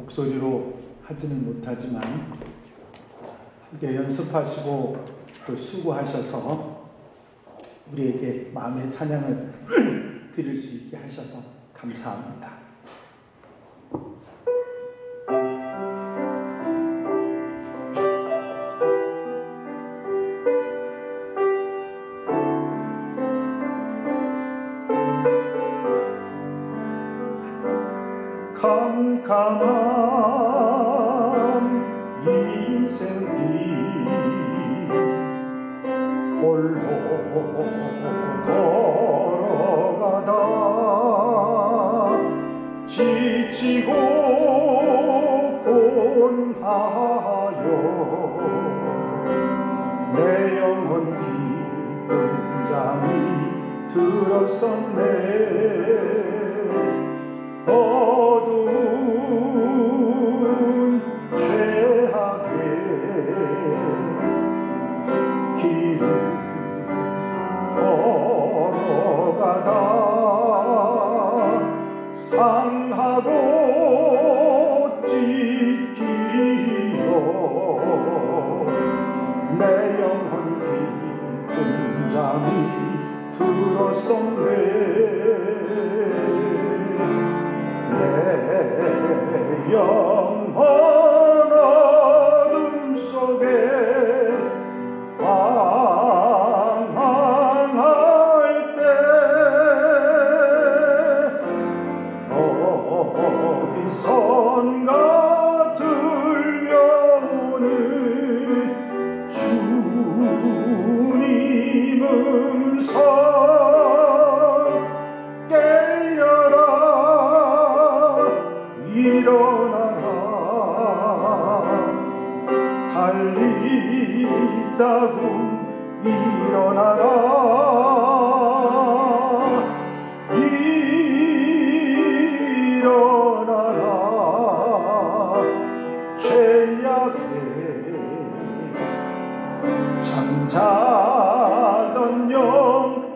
목소리로 하지는 못하지만 함께 연습하시고 또 수고하셔서 우리에게 마음의 찬양을 드릴 수 있게 하셔서 감사합니다. 캄캄한 인생길 홀로 걸어가다 지치고 곤하여 내 영혼 깊은 잠이 들었었네. 어두운 죄악의 길을 걸어가다 상하고 찢기어 내 영혼 깊은 잠이 들었었네. 내 영혼 어둠 속에 방황할 때 어디선가 들려오는 주님 음성 일어나라 달리다군 일어나라 일어나라 죄악에 잠자던 영혼아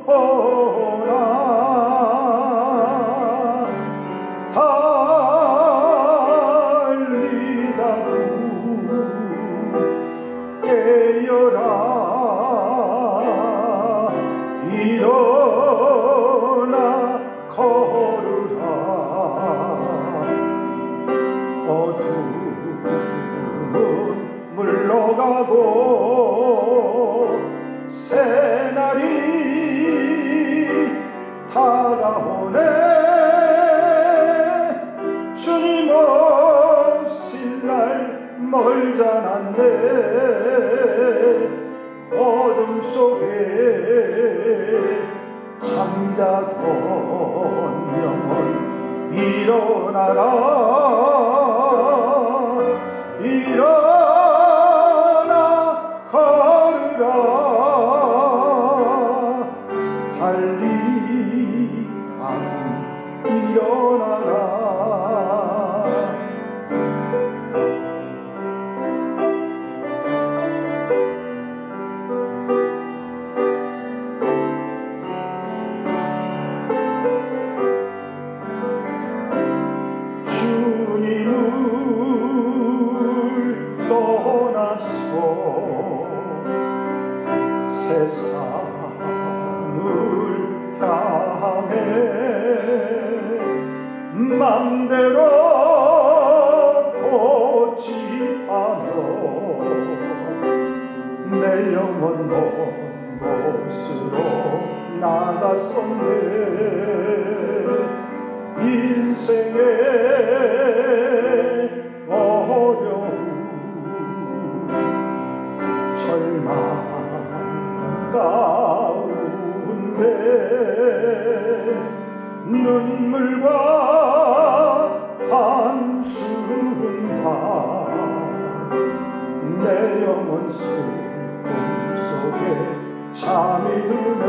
깨어라 일어나 걸으라 어둠은 물러가고 새날이 다가오네. 주님 오실 날 멀잖았네. 어둠 속에 잠자던 영혼 일어나라 일어나 걸으라 달리다군 일어나라. 주님을 떠나서 세상을 향해 맘대로 고집하며 내 영혼 먼 곳으로 나갔었네. 인생의 어려움 절망 가운데 눈물과 한숨과 내 영혼 슬픔 속에 잠이 드네.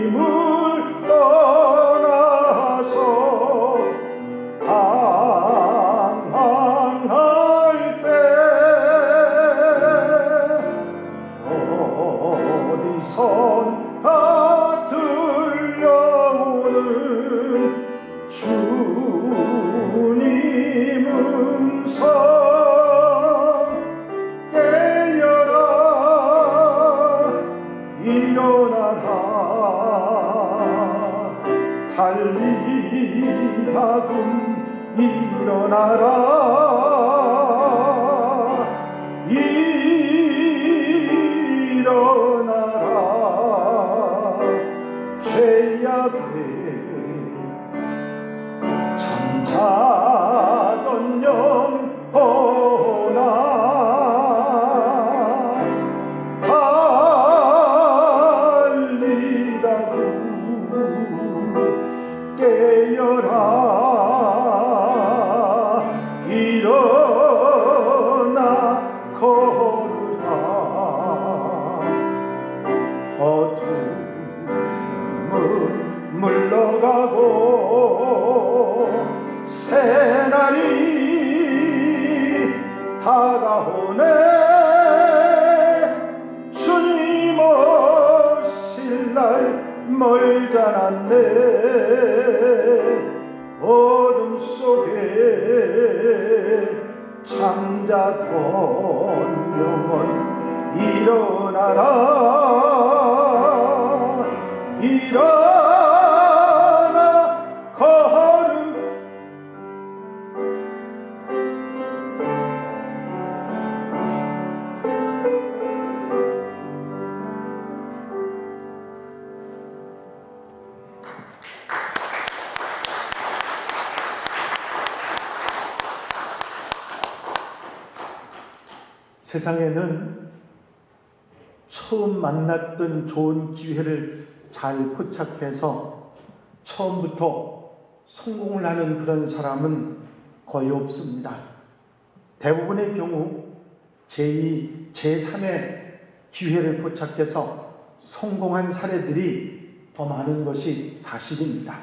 주님을 떠나서 방황할 때 어디선가 들려오는 달리다금 일어나라 일어나라 죄악에 잠자던 영혼아 달리다구 깨어라 일어나 걸으라 어둠은 물러가고 새날이 다가오네 주님 오실 날 멀지 않았네 어둠 속에 잠자던 영혼 일어나라 일어나 걸으라 세상에는 처음 만났던 좋은 기회를 잘 포착해서 처음부터 성공을 하는 그런 사람은 거의 없습니다. 대부분의 경우 제2, 제3의 기회를 포착해서 성공한 사례들이 더 많은 것이 사실입니다.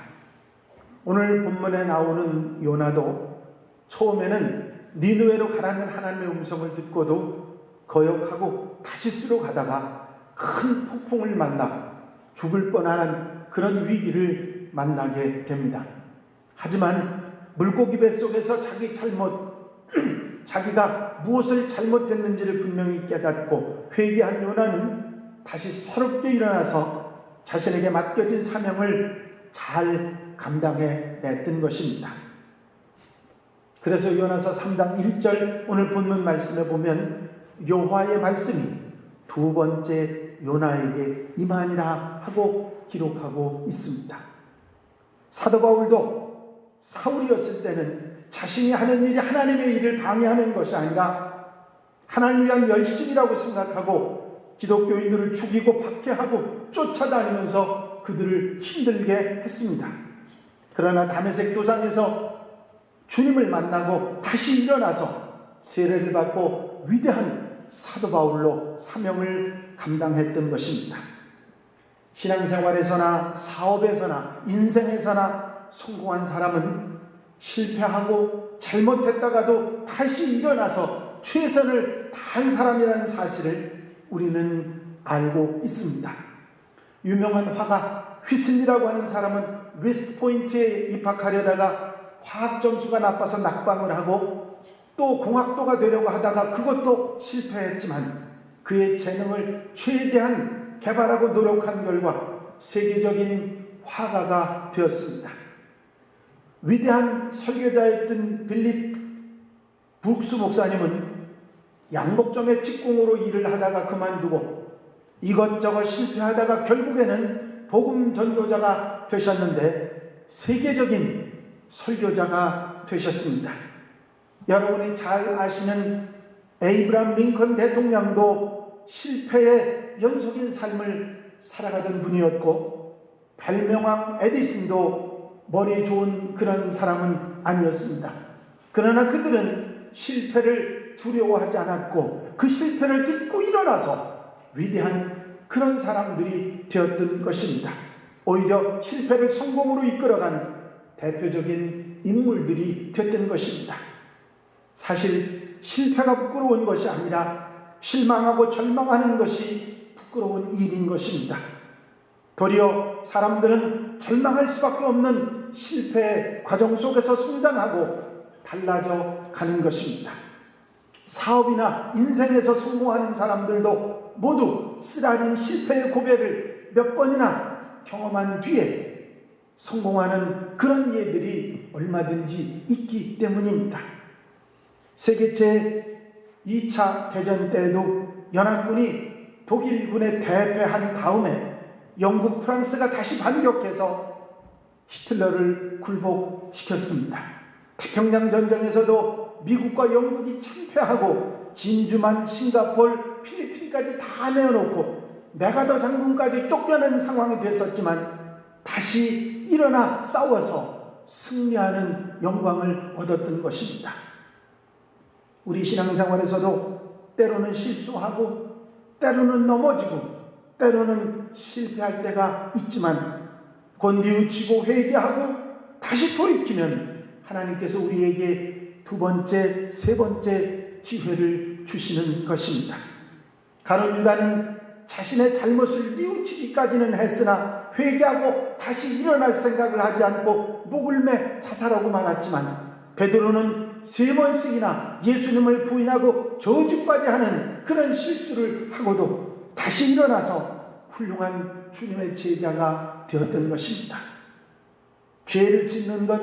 오늘 본문에 나오는 요나도 처음에는 니느웨로 가라는 하나님의 음성을 듣고도 거역하고 다시스로 가다가 큰 폭풍을 만나 죽을 뻔한 그런 위기를 만나게 됩니다. 하지만 물고기 뱃속에서 자기가 무엇을 잘못했는지를 분명히 깨닫고 회개한 요나는 다시 새롭게 일어나서 자신에게 맡겨진 사명을 잘 감당해 냈던 것입니다. 그래서 요나서 3장 1절 오늘 본문 말씀에 보면 여호와의 말씀이 두 번째 요나에게 임하니라 하고 기록하고 있습니다. 사도 바울도 사울이었을 때는 자신이 하는 일이 하나님의 일을 방해하는 것이 아니라 하나님을 위한 열심이라고 생각하고 기독교인들을 죽이고 박해하고 쫓아다니면서 그들을 힘들게 했습니다. 그러나 다메섹 도상에서 주님을 만나고 다시 일어나서 세례를 받고 위대한 사도 바울로 사명을 감당했던 것입니다. 신앙생활에서나 사업에서나 인생에서나 성공한 사람은 실패하고 잘못했다가도 다시 일어나서 최선을 다한 사람이라는 사실을 우리는 알고 있습니다. 유명한 화가 휘슬리라고 하는 사람은 웨스트포인트에 입학하려다가 화학 점수가 나빠서 낙방을 하고 또 공학도가 되려고 하다가 그것도 실패했지만 그의 재능을 최대한 개발하고 노력한 결과 세계적인 화가가 되었습니다. 위대한 설교자였던 빌립 브룩스 목사님은 양복점의 직공으로 일을 하다가 그만두고 이것저것 실패하다가 결국에는 복음 전도자가 되셨는데 세계적인 설교자가 되셨습니다. 여러분이 잘 아시는 에이브람 링컨 대통령도 실패의 연속인 삶을 살아가던 분이었고 발명왕 에디슨도 머리 좋은 그런 사람은 아니었습니다. 그러나 그들은 실패를 두려워하지 않았고 그 실패를 딛고 일어나서 위대한 그런 사람들이 되었던 것입니다. 오히려 실패를 성공으로 이끌어간 대표적인 인물들이 됐던 것입니다. 사실 실패가 부끄러운 것이 아니라 실망하고 절망하는 것이 부끄러운 일인 것입니다. 도리어 사람들은 절망할 수밖에 없는 실패의 과정 속에서 성장하고 달라져 가는 것입니다. 사업이나 인생에서 성공하는 사람들도 모두 쓰라린 실패의 고백을 몇 번이나 경험한 뒤에 성공하는 그런 예들이 얼마든지 있기 때문입니다. 세계 제2차 대전 때에도 연합군이 독일군에 대패한 다음에 영국, 프랑스가 다시 반격해서 히틀러를 굴복시켰습니다. 태평양 전쟁에서도 미국과 영국이 참패하고 진주만, 싱가폴, 필리핀까지 다 내어놓고 메가더 장군까지 쫓겨낸 상황이 됐었지만 다시 일어나 싸워서 승리하는 영광을 얻었던 것입니다. 우리 신앙생활에서도 때로는 실수하고 때로는 넘어지고 때로는 실패할 때가 있지만 곧 뉘우치고 회개하고 다시 돌이키면 하나님께서 우리에게 두 번째, 세 번째 기회를 주시는 것입니다. 가룟 유다는 자신의 잘못을 뉘우치기까지는 했으나 회개하고 다시 일어날 생각을 하지 않고 목을 매 자살하고 말았지만 베드로는 3번씩이나 예수님을 부인하고 저주까지 하는 그런 실수를 하고도 다시 일어나서 훌륭한 주님의 제자가 되었던 것입니다. 죄를 짓는 것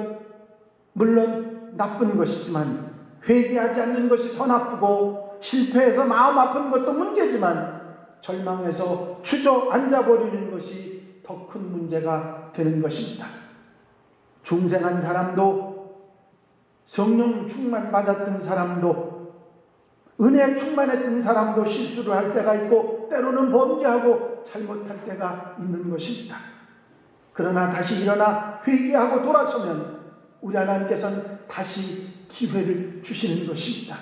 물론 나쁜 것이지만 회개하지 않는 것이 더 나쁘고 실패해서 마음 아픈 것도 문제지만 절망해서 주저앉아버리는 것이 더 큰 문제가 되는 것입니다. 중생한 사람도 성령 충만 받았던 사람도 은혜 충만했던 사람도 실수를 할 때가 있고 때로는 범죄하고 잘못할 때가 있는 것입니다. 그러나 다시 일어나 회개하고 돌아서면 우리 하나님께서는 다시 기회를 주시는 것입니다.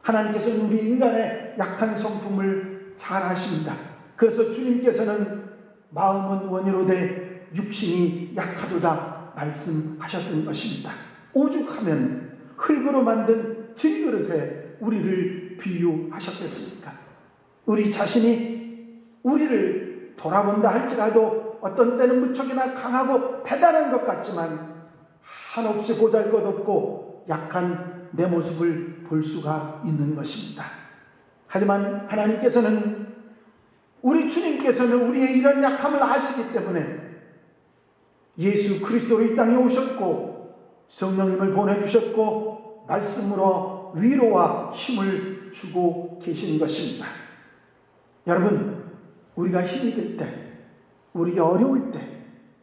하나님께서는 우리 인간의 약한 성품을 잘 아십니다. 그래서 주님께서는 마음은 원이로되 육신이 약하도다 말씀하셨던 것입니다. 오죽하면 흙으로 만든 질그릇에 우리를 비유하셨겠습니까? 우리 자신이 우리를 돌아본다 할지라도 어떤 때는 무척이나 강하고 대단한 것 같지만 한없이 보잘것없고 약한 내 모습을 볼 수가 있는 것입니다. 하지만 하나님께서는 우리 주님께서는 우리의 이런 약함을 아시기 때문에 예수 그리스도로 이 땅에 오셨고 성령님을 보내주셨고 말씀으로 위로와 힘을 주고 계신 것입니다. 여러분, 우리가 힘이 들 때, 우리가 어려울 때,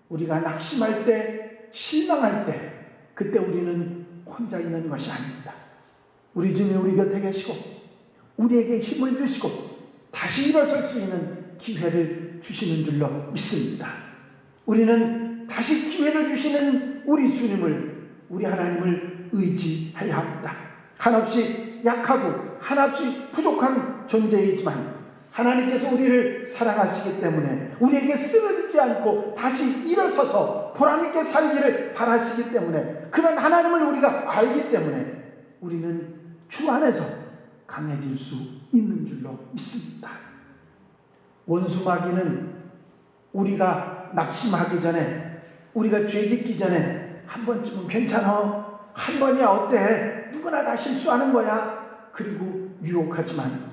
우리가 낙심할 때, 실망할 때 그때 우리는 혼자 있는 것이 아닙니다. 우리 주님이 우리 곁에 계시고 우리에게 힘을 주시고 다시 일어설 수 있는 기회를 주시는 줄로 믿습니다. 우리는 다시 기회를 주시는 우리 주님을, 우리 하나님을 의지해야 합니다. 한없이 약하고 한없이 부족한 존재이지만 하나님께서 우리를 사랑하시기 때문에 우리에게 쓰러지지 않고 다시 일어서서 보람있게 살기를 바라시기 때문에 그런 하나님을 우리가 알기 때문에 우리는 주 안에서 강해질 수 있는 줄로 믿습니다. 원수 마귀는 우리가 낙심하기 전에, 우리가 죄짓기 전에 한 번쯤은 괜찮아, 한 번이야 어때, 누구나 다 실수하는 거야, 그리고 유혹하지만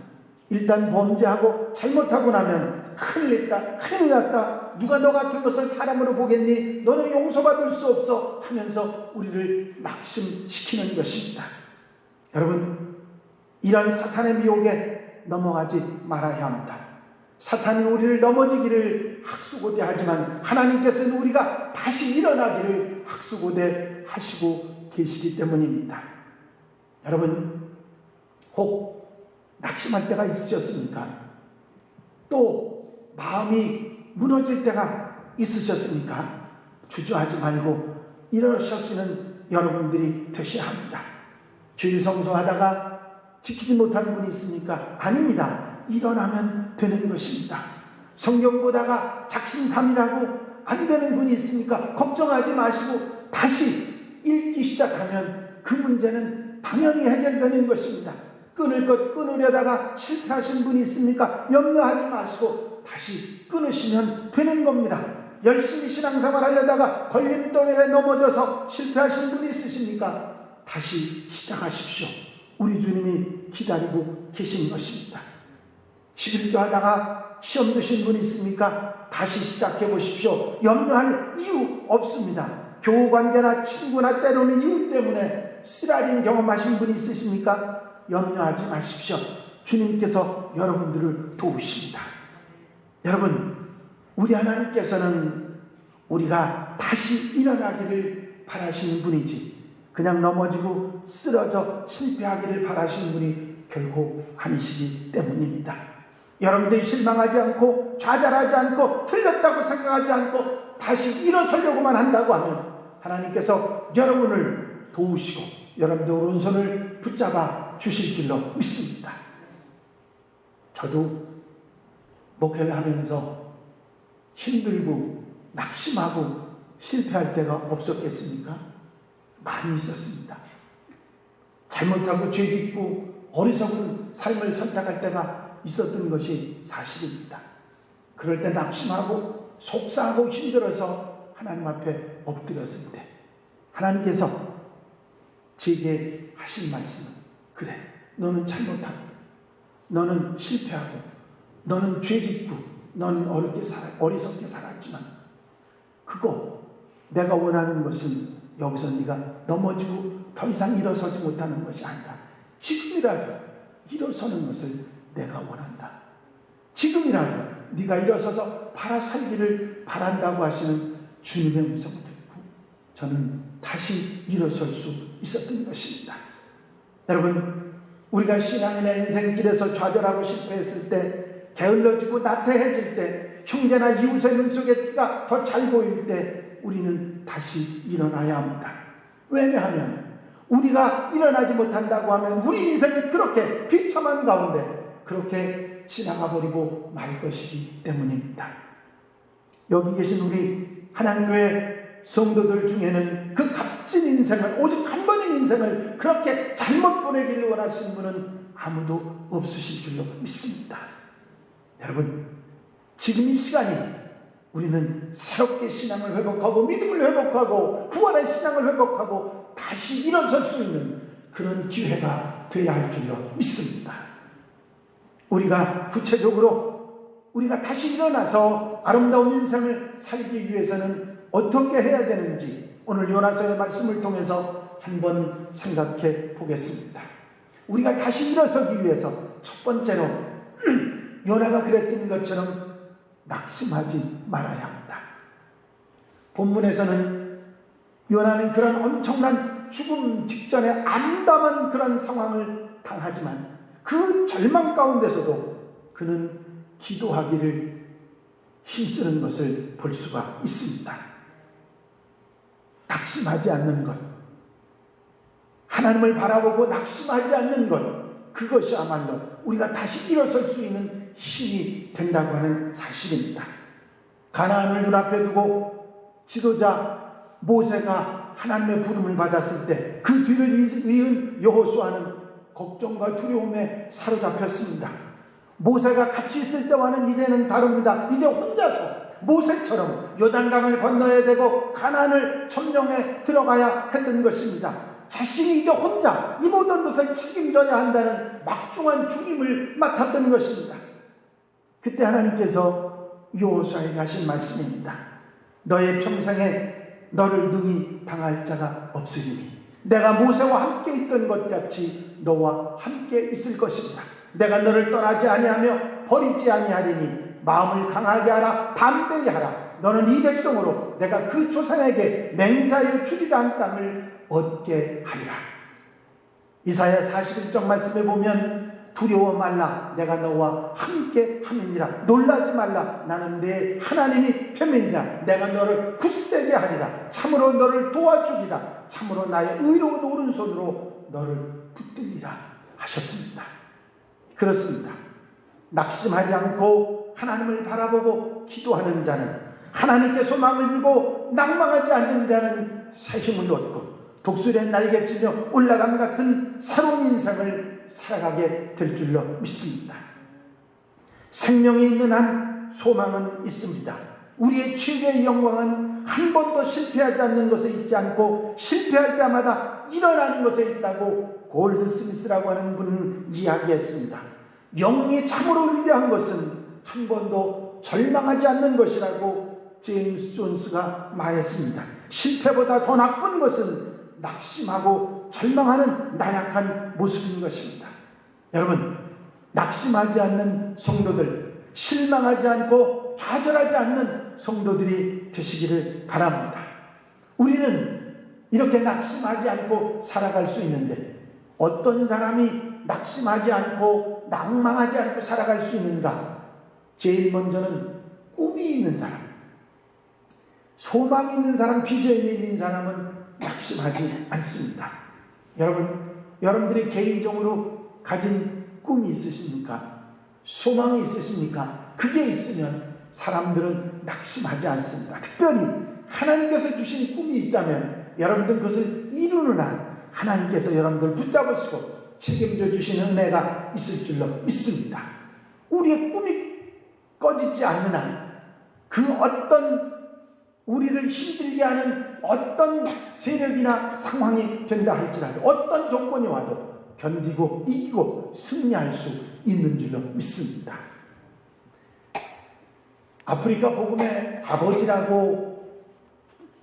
일단 범죄하고 잘못하고 나면 큰일 났다, 누가 너 같은 것을 사람으로 보겠니, 너는 용서받을 수 없어 하면서 우리를 낙심시키는 것입니다. 여러분, 이런 사탄의 미혹에 넘어가지 말아야 합니다. 사탄은 우리를 넘어지기를 학수고대하지만 하나님께서는 우리가 다시 일어나기를 학수고대하시고 계시기 때문입니다. 여러분, 혹 낙심할 때가 있으셨습니까? 또 마음이 무너질 때가 있으셨습니까? 주저하지 말고 일어서시는 여러분들이 되셔야 합니다. 주일 성수하다가 지키지 못하는 분이 있습니까? 아닙니다. 일어나면 되는 것입니다. 성경 보다가 작심삼일하고 안 되는 분이 있습니까? 걱정하지 마시고 다시 읽기 시작하면 그 문제는 당연히 해결되는 것입니다. 끊을 것 끊으려다가 실패하신 분이 있습니까? 염려하지 마시고 다시 끊으시면 되는 겁니다. 열심히 신앙생활 하려다가 걸림돌에 넘어져서 실패하신 분이 있으십니까? 다시 시작하십시오. 우리 주님이 기다리고 계신 것입니다. 11조 하다가 시험 드신 분 있습니까? 다시 시작해 보십시오. 염려할 이유 없습니다. 교우관계나 친구나 때로는 이유 때문에 쓰라린 경험하신 분이 있으십니까? 염려하지 마십시오. 주님께서 여러분들을 도우십니다. 여러분, 우리 하나님께서는 우리가 다시 일어나기를 바라시는 분이지 그냥 넘어지고 쓰러져 실패하기를 바라시는 분이 결코 아니시기 때문입니다. 여러분들이 실망하지 않고 좌절하지 않고 틀렸다고 생각하지 않고 다시 일어서려고만 한다고 하면 하나님께서 여러분을 도우시고 여러분들 오른손을 붙잡아 주실 줄로 믿습니다. 저도 목회를 하면서 힘들고 낙심하고 실패할 때가 없었겠습니까? 많이 있었습니다. 잘못하고 죄짓고 어리석은 삶을 선택할 때가 있었던 것이 사실입니다. 그럴 때 낙심하고 속상하고 힘들어서 하나님 앞에 엎드렸을 때 하나님께서 제게 하신 말씀은 그래, 너는 잘못하고 너는 실패하고 너는 죄짓고 너는 어리석게 살았지만 그거 내가 원하는 것은 여기서 네가 넘어지고 더 이상 일어서지 못하는 것이 아니라 지금이라도 일어서는 것을 내가 원한다. 지금이라도 네가 일어서서 팔아 살기를 바란다고 하시는 주님의 음성을 듣고 저는 다시 일어설 수 있었던 것입니다. 여러분, 우리가 신앙이나 인생길에서 좌절하고 실패했을 때, 게을러지고 나태해질 때, 형제나 이웃의 눈 속에 티가 더 잘 보일 때 우리는 다시 일어나야 합니다. 왜냐하면 우리가 일어나지 못한다고 하면 우리 인생이 그렇게 비참한 가운데 그렇게 지나가 버리고 말 것이기 때문입니다. 여기 계신 우리 하나님교회 성도들 중에는 그 값진 인생을, 오직 한 번의 인생을 그렇게 잘못 보내기를 원하시는 분은 아무도 없으실 줄로 믿습니다. 여러분, 지금 이 시간이 우리는 새롭게 신앙을 회복하고 믿음을 회복하고 구원의 신앙을 회복하고 다시 일어설 수 있는 그런 기회가 되어야 할 줄로 믿습니다. 우리가 구체적으로 우리가 다시 일어나서 아름다운 인생을 살기 위해서는 어떻게 해야 되는지 오늘 요나서의 말씀을 통해서 한번 생각해 보겠습니다. 우리가 다시 일어서기 위해서 첫 번째로 요나가 그랬던 것처럼 낙심하지 말아야 합니다. 본문에서는 요나는 그런 엄청난 죽음 직전에 암담한 그런 상황을 당하지만 그 절망 가운데서도 그는 기도하기를 힘쓰는 것을 볼 수가 있습니다. 낙심하지 않는 것, 하나님을 바라보고 낙심하지 않는 것, 그것이야말로 우리가 다시 일어설 수 있는 힘이 된다고 하는 사실입니다. 가나안을 눈앞에 두고 지도자 모세가 하나님의 부름을 받았을 때 그 뒤를 이은 여호수아는 걱정과 두려움에 사로잡혔습니다. 모세가 같이 있을 때와는 이제는 다릅니다. 이제 혼자서 모세처럼 요단강을 건너야 되고 가나안을 점령해 들어가야 했던 것입니다. 자신이 이제 혼자 이 모든 것을 책임져야 한다는 막중한 중임을 맡았던 것입니다. 그때 하나님께서 여호수아에게 하신 말씀입니다. 너의 평생에 너를 능히 당할 자가 없으리니 내가 모세와 함께 있던 것 같이 너와 함께 있을 것입니다. 내가 너를 떠나지 아니하며 버리지 아니하리니 마음을 강하게 하라, 담대히 하라. 너는 이 백성으로 내가 그 조상에게 맹세하여 주리라 한 땅을 얻게 하리라. 이사야 41장 말씀에 보면 두려워 말라, 내가 너와 함께 함이니라. 놀라지 말라, 나는 내 하나님이 편이니라. 내가 너를 굳세게 하리라. 참으로 너를 도와주리라. 참으로 나의 의로운 오른손으로 너를 붙들리라 하셨습니다. 그렇습니다. 낙심하지 않고 하나님을 바라보고 기도하는 자는, 하나님께 소망을 들고 낭망하지 않는 자는 새 힘을 얻고 독수리의 날개치며 올라감 같은 새로운 인생을 살아가게 될 줄로 믿습니다. 생명이 있는 한 소망은 있습니다. 우리의 최고의 영광은 한 번도 실패하지 않는 것에 있지 않고 실패할 때마다 일어나는 것에 있다고 골드 스미스라고 하는 분은 이야기했습니다. 영이 참으로 위대한 것은 한 번도 절망하지 않는 것이라고 제임스 존스가 말했습니다. 실패보다 더 나쁜 것은 낙심하고 절망하는 나약한 모습인 것입니다. 여러분, 낙심하지 않는 성도들, 실망하지 않고 좌절하지 않는 성도들이 되시기를 바랍니다. 우리는 이렇게 낙심하지 않고 살아갈 수 있는데 어떤 사람이 낙심하지 않고 낭망하지 않고 살아갈 수 있는가? 제일 먼저는 꿈이 있는 사람, 소망이 있는 사람, 비전이 있는 사람은 낙심하지 않습니다. 여러분들이 개인적으로 가진 꿈이 있으십니까? 소망이 있으십니까? 그게 있으면 사람들은 낙심하지 않습니다. 특별히 하나님께서 주신 꿈이 있다면 여러분들 그것을 이루는 한 하나님께서 여러분들 붙잡으시고 책임져 주시는 은혜가 있을 줄로 믿습니다. 우리의 꿈이 꺼지지 않는 한 그 어떤 우리를 힘들게 하는 어떤 세력이나 상황이 된다 할지라도 어떤 조건이 와도 견디고 이기고 승리할 수 있는 줄로 믿습니다. 아프리카 복음의 아버지라고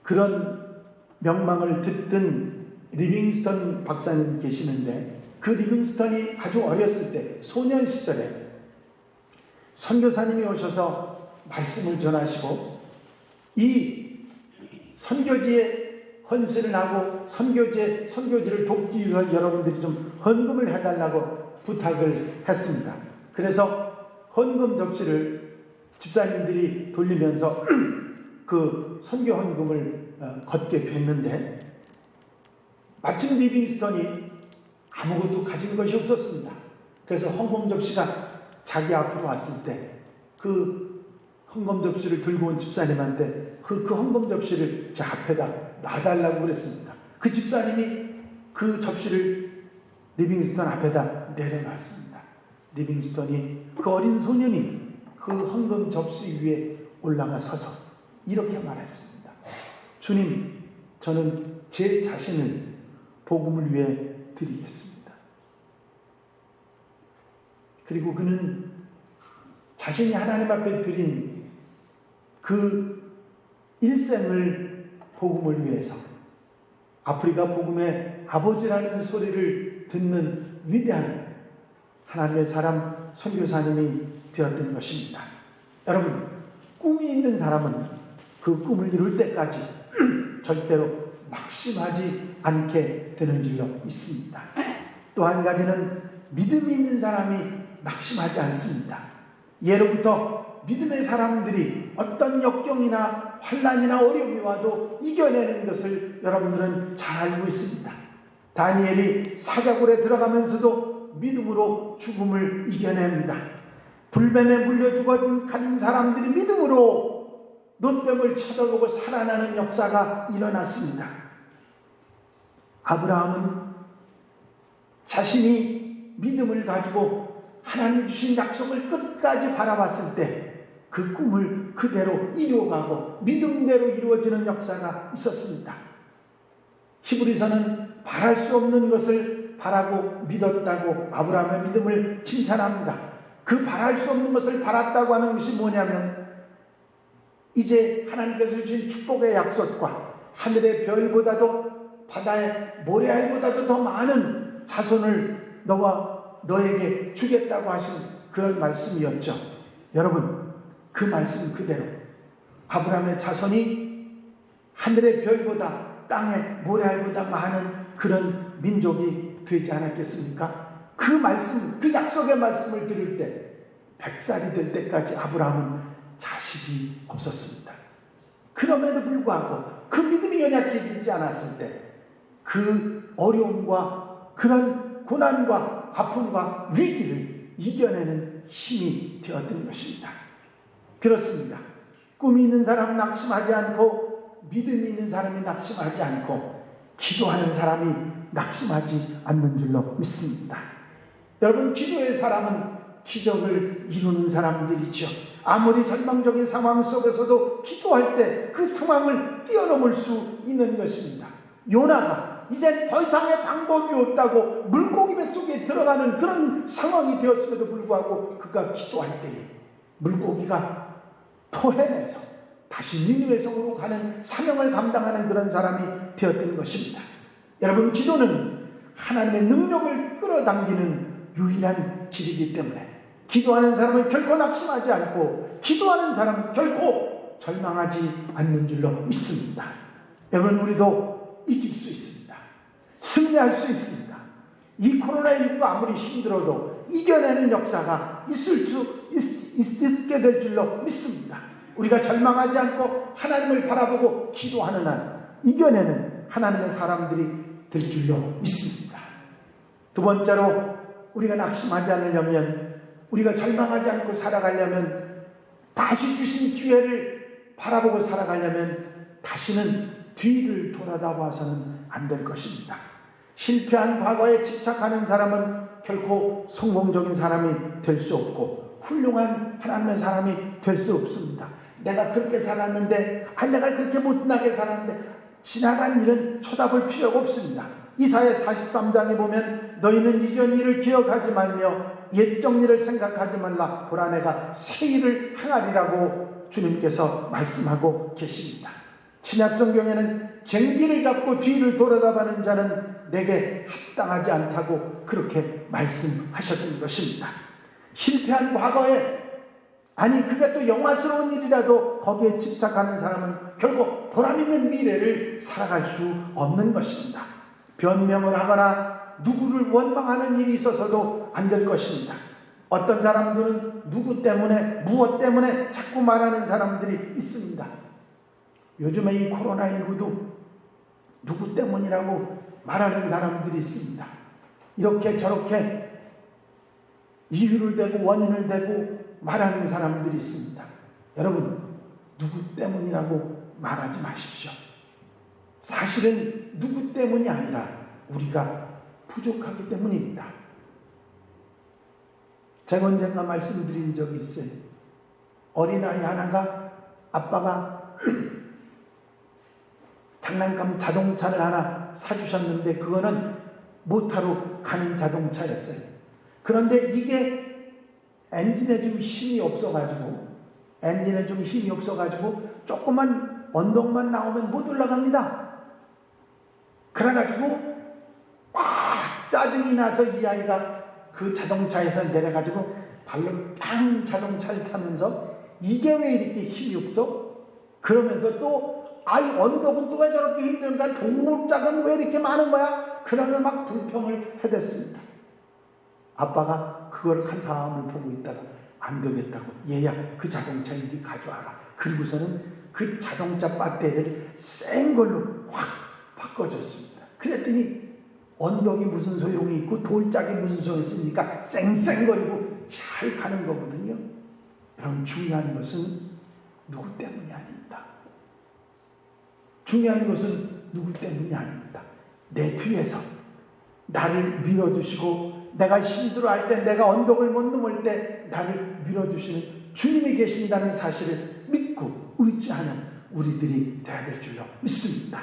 그런 명망을 듣던 리빙스턴 박사님 계시는데, 그 리빙스턴이 아주 어렸을 때 소년 시절에 선교사님이 오셔서 말씀을 전하시고 이 선교지에 헌신을 하고 선교지를 돕기 위해서 여러분들이 좀 헌금을 해달라고 부탁을 했습니다. 그래서 헌금 접시를 집사님들이 돌리면서 그 선교 헌금을 걷게 됐는데, 마침 리빙스턴이 아무것도 가진 것이 없었습니다. 그래서 헌금 접시가 자기 앞으로 왔을 때 그 헌금 접시를 들고 온 집사님한테 그 헌금 접시를 제 앞에다 놔달라고 그랬습니다. 그 집사님이 그 접시를 리빙스턴 앞에다 내려놨습니다. 리빙스턴이, 그 어린 소년이 그 헌금 접시 위에 올라가 서서 이렇게 말했습니다. 주님, 저는 제 자신을 복음을 위해 드리겠습니다. 그리고 그는 자신이 하나님 앞에 드린 그 일생을 복음을 위해서 아프리카 복음의 아버지라는 소리를 듣는 위대한 하나님의 사람 선교사님이 되었던 것입니다. 여러분, 꿈이 있는 사람은 그 꿈을 이룰 때까지 절대로 낙심하지 않게 되는 줄로 믿습니다. 또 한 가지는 믿음이 있는 사람이 낙심하지 않습니다. 예로부터 믿음의 사람들이 어떤 역경이나 환난이나 어려움이 와도 이겨내는 것을 여러분들은 잘 알고 있습니다. 다니엘이 사자굴에 들어가면서도 믿음으로 죽음을 이겨냅니다. 불뱀에 물려 죽어가는 사람들이 믿음으로 논뱀을 쳐다보고 살아나는 역사가 일어났습니다. 아브라함은 자신이 믿음을 가지고 하나님 주신 약속을 끝까지 바라봤을 때 그 꿈을 그대로 이루어가고 믿음대로 이루어지는 역사가 있었습니다. 히브리서는 바랄 수 없는 것을 바라고 믿었다고 아브라함의 믿음을 칭찬합니다. 그 바랄 수 없는 것을 바랐다고 하는 것이 뭐냐면, 이제 하나님께서 주신 축복의 약속과 하늘의 별보다도 바다의 모래알보다도 더 많은 자손을 너에게 주겠다고 하신 그런 말씀이었죠. 여러분, 그 말씀 그대로 아브라함의 자손이 하늘의 별보다 땅의 모래알보다 많은 그런 민족이 되지 않았겠습니까? 그 말씀, 그 약속의 말씀을 들을 때 100살이 될 때까지 아브라함은 자식이 없었습니다. 그럼에도 불구하고 그 믿음이 연약해지지 않았을 때 그 어려움과 그런 고난과 아픔과 위기를 이겨내는 힘이 되었던 것입니다. 그렇습니다. 꿈이 있는 사람은 낙심하지 않고, 믿음이 있는 사람이 낙심하지 않고, 기도하는 사람이 낙심하지 않는 줄로 믿습니다. 여러분, 기도의 사람은 기적을 이루는 사람들이죠. 아무리 절망적인 상황 속에서도 기도할 때 그 상황을 뛰어넘을 수 있는 것입니다. 요나가 이젠 더 이상의 방법이 없다고 물고기 뱃속에 들어가는 그런 상황이 되었음에도 불구하고 그가 기도할 때에 물고기가 토해내서 다시 니느웨 성으로 가는 사명을 감당하는 그런 사람이 되었던 것입니다. 여러분, 기도는 하나님의 능력을 끌어당기는 유일한 길이기 때문에 기도하는 사람은 결코 낙심하지 않고 기도하는 사람은 결코 절망하지 않는 줄로 믿습니다. 여러분, 우리도 이길 수 있습니다. 승리할 수 있습니다. 이 코로나19가 아무리 힘들어도 이겨내는 역사가 있게 될 줄로 믿습니다. 우리가 절망하지 않고 하나님을 바라보고 기도하는 한 이겨내는 하나님의 사람들이 될 줄로 믿습니다. 두 번째로, 우리가 낙심하지 않으려면, 우리가 절망하지 않고 살아가려면, 다시 주신 기회를 바라보고 살아가려면 다시는 뒤를 돌아다봐서는 안 될 것입니다. 실패한 과거에 집착하는 사람은 결코 성공적인 사람이 될 수 없고 훌륭한 하나님의 사람이 될 수 없습니다. 내가 그렇게 살았는데, 내가 그렇게 못나게 살았는데, 지나간 일은 쳐다볼 필요가 없습니다. 이사야 43장에 보면 너희는 이전 일을 기억하지 말며 옛적 일을 생각하지 말라. 보라, 내가 새 일을 행하리라고 주님께서 말씀하고 계십니다. 신약 성경에는 쟁기를 잡고 뒤를 돌아다보는 자는 내게 합당하지 않다고 그렇게 말씀하셨던 것입니다. 실패한 과거에, 그게 또 영화스러운 일이라도 거기에 집착하는 사람은 결국 보람있는 미래를 살아갈 수 없는 것입니다. 변명을 하거나 누구를 원망하는 일이 있어서도 안 될 것입니다. 어떤 사람들은 누구 때문에, 무엇 때문에 자꾸 말하는 사람들이 있습니다. 요즘에 이 코로나19도 누구 때문이라고 말하는 사람들이 있습니다. 이렇게 저렇게 이유를 대고 원인을 대고 말하는 사람들이 있습니다. 여러분, 누구 때문이라고 말하지 마십시오. 사실은 누구 때문이 아니라 우리가 부족하기 때문입니다. 제가 언젠가 말씀드린 적이 있어요. 어린아이 하나가 아빠가 장난감 자동차를 하나 사주셨는데 그거는 모터로 가는 자동차였어요. 그런데 이게 엔진에 좀 힘이 없어가지고 조그만 언덕만 나오면 못 올라갑니다. 그래가지고 막 짜증이 나서 이 아이가 그 자동차에서 내려가지고 발로 빵 자동차를 타면서 이게 왜 이렇게 힘이 없어? 그러면서 또 언덕은 또 왜 저렇게 힘든가? 동물짝은 왜 이렇게 많은 거야? 그러면 막 불평을 해댔습니다. 아빠가 그걸 한 다음을 보고 있다가 안 되겠다고, 얘야 그 자동차 이리 가져와라. 그리고서는 그 자동차 배터리를 센 걸로 확 바꿔줬습니다. 그랬더니 언덕이 무슨 소용이 있고 돌짝이 무슨 소용이 있습니까? 쌩쌩거리고 잘 가는 거거든요. 여러분, 중요한 것은 누구 때문이 아닙니다. 중요한 것은 누구 때문이 아닙니다. 내 뒤에서 나를 밀어주시고 내가 힘들어할 때, 내가 언덕을 못 넘을 때 나를 밀어주시는 주님이 계신다는 사실을 믿고 의지하는 우리들이 되어야 될 줄로 믿습니다.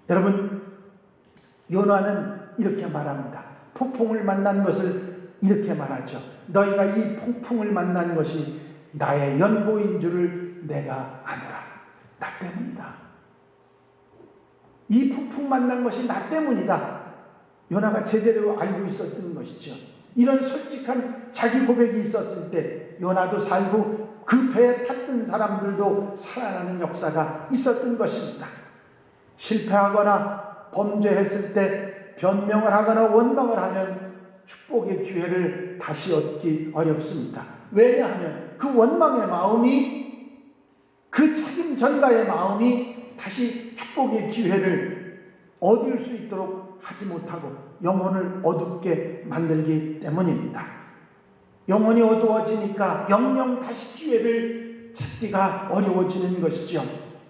여러분, 요나는 이렇게 말합니다. 폭풍을 만난 것을 이렇게 말하죠. 너희가 이 폭풍을 만난 것이 나의 연고인 줄을 내가 아노라. 나 때문이다. 이 폭풍 만난 것이 나 때문이다. 요나가 제대로 알고 있었던 것이죠. 이런 솔직한 자기 고백이 있었을 때 요나도 살고 그 배에 탔던 사람들도 살아나는 역사가 있었던 것입니다. 실패하거나 범죄했을 때 변명을 하거나 원망을 하면 축복의 기회를 다시 얻기 어렵습니다. 왜냐하면 그 원망의 마음이, 그 책임 전가의 마음이 다시 축복의 기회를 얻을 수 있도록 하지 못하고 영혼을 어둡게 만들기 때문입니다. 영혼이 어두워지니까 영영 다시 기회를 찾기가 어려워지는 것이죠.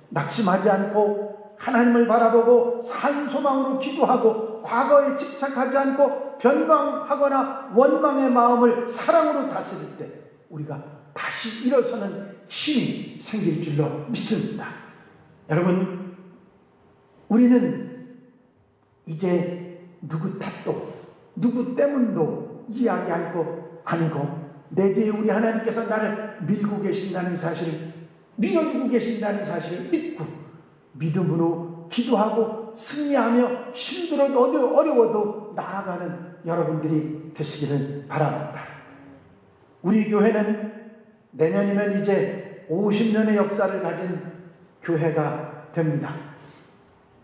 낙심하지 않고 하나님을 바라보고 산 소망으로 기도하고 과거에 집착하지 않고 변방하거나 원망의 마음을 사랑으로 다스릴 때 우리가 다시 일어서는 힘이 생길 줄로 믿습니다. 여러분, 우리는 이제 누구 탓도 누구 때문도 이야기할 거 아니고 내 뒤에 우리 하나님께서 나를 밀고 계신다는 사실을, 밀어주고 계신다는 사실을 믿고 믿음으로 기도하고 승리하며 힘들어도 어려워도 나아가는 여러분들이 되시기를 바랍니다. 우리 교회는 내년이면 이제 50년의 역사를 가진 교회가 됩니다.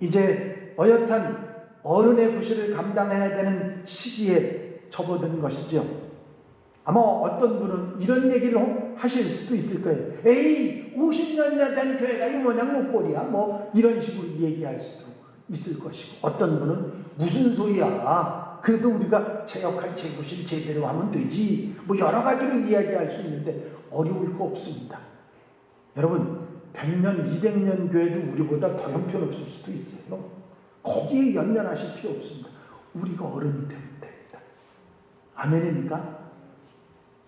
이제 어엿한 어른의 구실을 감당해야 되는 시기에 접어든 것이죠. 아마 어떤 분은 이런 얘기를 하실 수도 있을 거예요. 에이, 50년이나 된 교회가 이 뭐냐 꼴이야, 뭐 이런 식으로 얘기할 수도 있을 것이고, 어떤 분은 무슨 소리야, 그래도 우리가 제 역할 제 구실 제대로 하면 되지, 뭐 여러 가지로 이야기할 수 있는데 어려울 거 없습니다. 여러분, 100년 200년 교회도 우리보다 더 형편없을 수도 있어요. 거기에 연연하실 필요 없습니다. 우리가 어른이 되면 됩니다. 아멘입니까?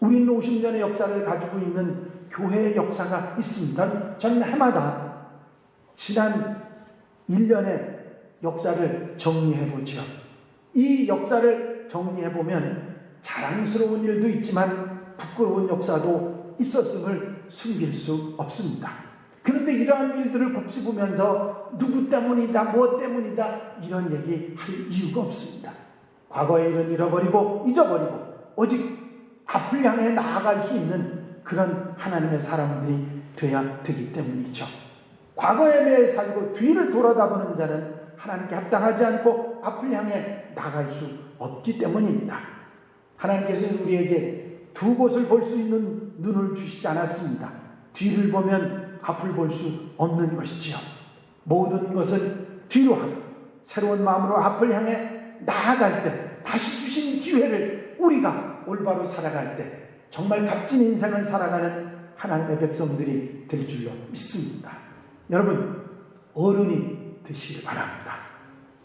우리는 50년의 역사를 가지고 있는 교회의 역사가 있습니다. 저는 해마다 지난 1년의 역사를 정리해보죠. 이 역사를 정리해보면 자랑스러운 일도 있지만 부끄러운 역사도 있었음을 숨길 수 없습니다. 그런데 이러한 일들을 곱씹으면서 누구 때문이다, 뭐 때문이다 이런 얘기 할 이유가 없습니다. 과거의 일은 잃어버리고 잊어버리고 오직 앞을 향해 나아갈 수 있는 그런 하나님의 사람들이 돼야 되기 때문이죠. 과거에 매여 살고 뒤를 돌아다보는 자는 하나님께 합당하지 않고 앞을 향해 나갈 수 없기 때문입니다. 하나님께서는 우리에게 두 곳을 볼 수 있는 눈을 주시지 않았습니다. 뒤를 보면 앞을 볼 수 없는 것이지요. 모든 것은 뒤로 하고 새로운 마음으로 앞을 향해 나아갈 때 다시 주신 기회를 우리가 올바로 살아갈 때 정말 값진 인생을 살아가는 하나님의 백성들이 될 줄로 믿습니다. 여러분, 어른이 되시길 바랍니다.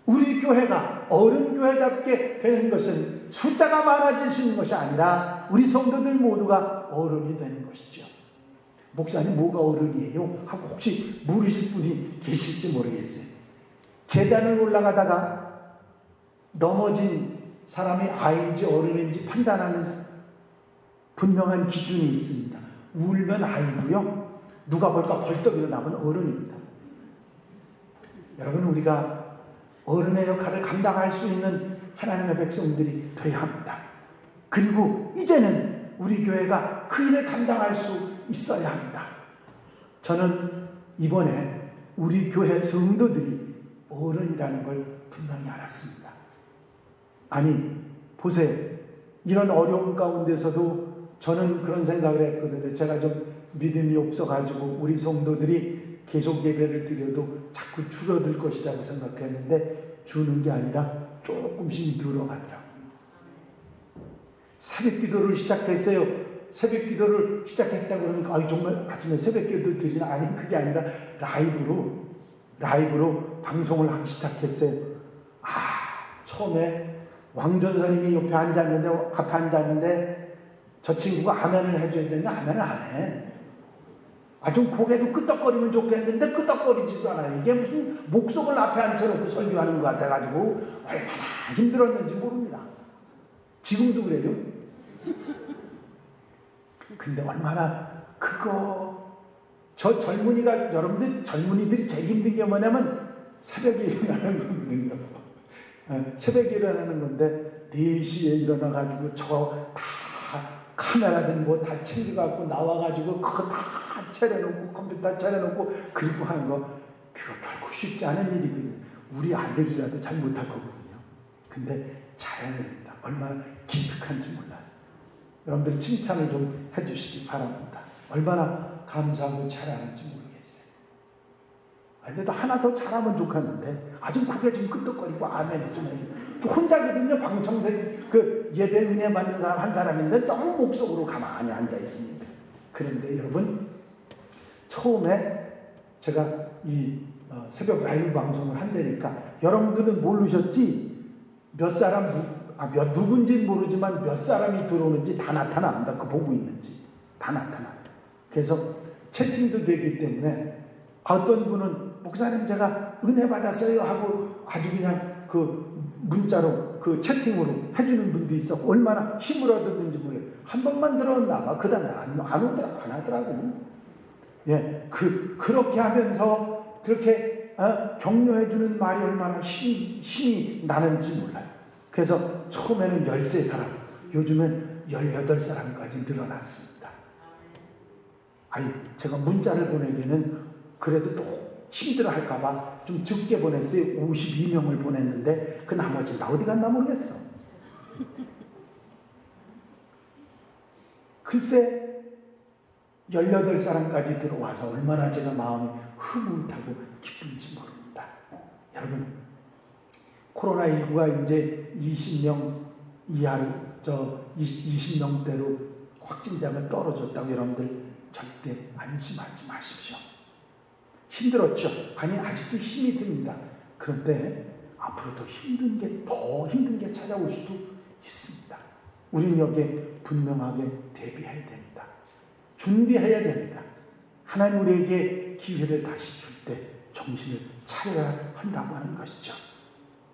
우리 교회가 어른교회답게 되는 것은 숫자가 많아지시는 것이 아니라 우리 성도들 모두가 어른이 되는 것이죠. 목사님 뭐가 어른이에요? 하고 혹시 물으실 분이 계실지 모르겠어요. 계단을 올라가다가 넘어진 사람이 아이인지 어른인지 판단하는 분명한 기준이 있습니다. 울면 아이고요, 누가 볼까 벌떡 일어나면 어른입니다. 여러분, 우리가 어른의 역할을 감당할 수 있는 하나님의 백성들이 되어야 합니다. 그리고 이제는 우리 교회가 그 일을 감당할 수 있어야 합니다. 저는 이번에 우리 교회 성도들이 어른이라는 걸 분명히 알았습니다. 아니, 보세요. 이런 어려움 가운데서도 저는 그런 생각을 했거든요. 제가 좀 믿음이 없어가지고 우리 성도들이 계속 예배를 드려도 자꾸 줄어들 것이라고 생각했는데 주는 게 아니라 조금씩 늘어가더라고요. 새벽 기도를 시작했어요. 새벽 기도를 시작했다 그러니까 정말 아침에 새벽 기도 드리나? 아니, 그게 아니라 라이브로 방송을 하기 시작했어요. 처음에 왕전사님이 옆에 앉았는데, 앞에 앉았는데 저 친구가 아멘을 해줘야 되는데 아멘을 안 해. 좀 고개도 끄덕거리면 좋겠는데 끄덕거리지도 않아요. 이게 무슨 목석을 앞에 앉혀놓고 설교하는 것 같아가지고 얼마나 힘들었는지 모릅니다. 지금도 그래요. 근데 얼마나 저 젊은이가, 여러분들 젊은이들이 제일 힘든 게 뭐냐면 새벽에 일어나는 거거든요. 새벽에 일어나는 건데 4시에 일어나가지고 저거 다 카메라든 뭐 다 챙겨갖고 나와가지고 그거 다 차려놓고 컴퓨터 차려놓고 그리고 하는 거, 그거 결코 쉽지 않은 일이거든요. 우리 아들이라도 잘 못할 거거든요. 근데 잘해야 됩니다. 얼마나 기특한지 몰라요. 여러분들 칭찬을 좀 해주시기 바랍니다. 얼마나 감사하고 잘하는지 모르겠어요. 근데 또 하나 더 잘하면 좋겠는데 아주 고개 좀 끄덕거리고 아멘 좀 해주고, 또 혼자거든요. 방청객 예배 은혜 받는 사람 한 사람인데 너무 목속으로 가만히 앉아 있습니다. 그런데 여러분, 처음에 제가 이 새벽 라이브 방송을 한다니까 여러분들은 모르셨지? 누군지는 모르지만 몇 사람이 들어오는지 다 나타납니다. 그 보고 있는지 다 나타나요. 그래서 채팅도 되기 때문에 어떤 분은 목사님 제가 은혜 받았어요 하고 아주 그냥 그 문자로 그 채팅으로 해주는 분도 있어. 얼마나 힘을 얻었는지 모르겠어요. 한 번만 들었나 봐. 그 다음에 안 하더라고. 예, 그렇게 하면서 그렇게 격려해주는 말이 얼마나 힘이 나는지 몰라요. 그래서 처음에는 13사람, 요즘은 18사람까지 늘어났습니다. 아니, 제가 문자를 보내기는 그래도 또 힘들어 할까봐 좀 적게 보냈어요. 52명을 보냈는데 그 나머지 나 어디 갔나 모르겠어. 글쎄 18사람까지 들어와서 얼마나 제가 마음이 흐뭇하고 기쁜지 모릅니다. 여러분, 코로나19가 이제 20명 이하로 20명대로 확진자가 떨어졌다고 여러분들 절대 안심하지 마십시오. 힘들었죠? 아니, 아직도 힘이 듭니다. 그런데 앞으로 더 힘든 게 찾아올 수도 있습니다. 우리는 여기에 분명하게 대비해야 됩니다. 준비해야 됩니다. 하나님 우리에게 기회를 다시 줄 때 정신을 차려야 한다고 하는 것이죠.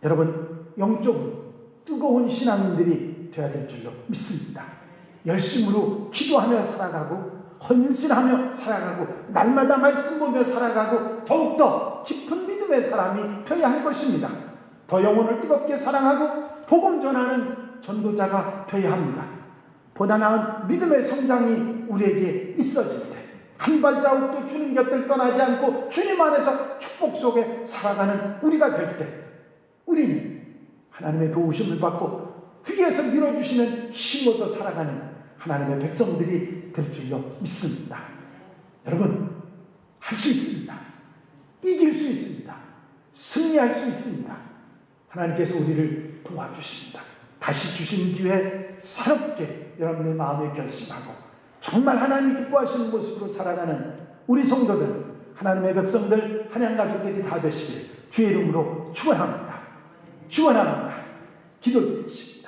여러분, 영적으로 뜨거운 신앙인들이 되어야 될 줄로 믿습니다. 열심으로 기도하며 살아가고 헌신하며 살아가고 날마다 말씀 보며 살아가고 더욱더 깊은 믿음의 사람이 되어야 할 것입니다. 더 영혼을 뜨겁게 사랑하고 복음 전하는 전도자가 되어야 합니다. 보다 나은 믿음의 성장이 우리에게 있어질 때 한 발자국도 주님 곁을 떠나지 않고 주님 안에서 축복 속에 살아가는 우리가 될 때 우리는 하나님의 도우심을 받고 위에서 밀어주시는 힘으로 살아가는 하나님의 백성들이 될 줄로 믿습니다. 여러분, 할 수 있습니다. 이길 수 있습니다. 승리할 수 있습니다. 하나님께서 우리를 도와주십니다. 다시 주신 기회 새롭게 여러분의 마음에 결심하고 정말 하나님이 기뻐하시는 모습으로 살아가는 우리 성도들, 하나님의 백성들, 한양가족들이 다 되시길 주의 이름으로 축원합니다. 축원합니다. 기도드리십니다.